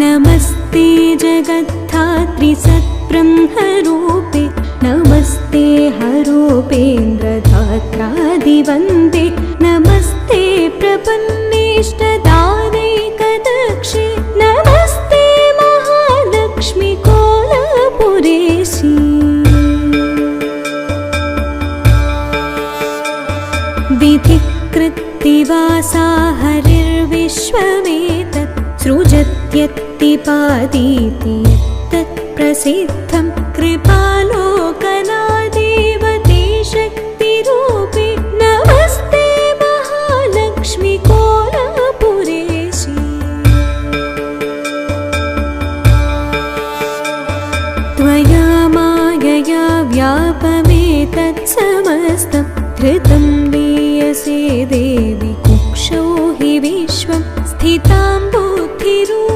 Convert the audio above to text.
नमस्ते जगद्धात्री सत्ब्रह्मरूपे नमस्ते हरूपेन्द्रधात्रादिवन्दे नमस्ते प्रपन्नेष्टदानैकदक्षे नमस्ते महालक्ष्मी कोलपुरेशी विधिकृत्तिवासा हरिर्विश्वमेतत् सृजत्यत्तिपादीति तत्प्रसिद्धं कृपालोकनादेवते शक्तिरूपे नमस्ते महालक्ष्मी कोलपुरेशी त्वया मायया व्यापमेतत् समस्तं धृतं लीयसे देवि कुक्षौ हि विश्वं स्थितां बुद्धिरूपेण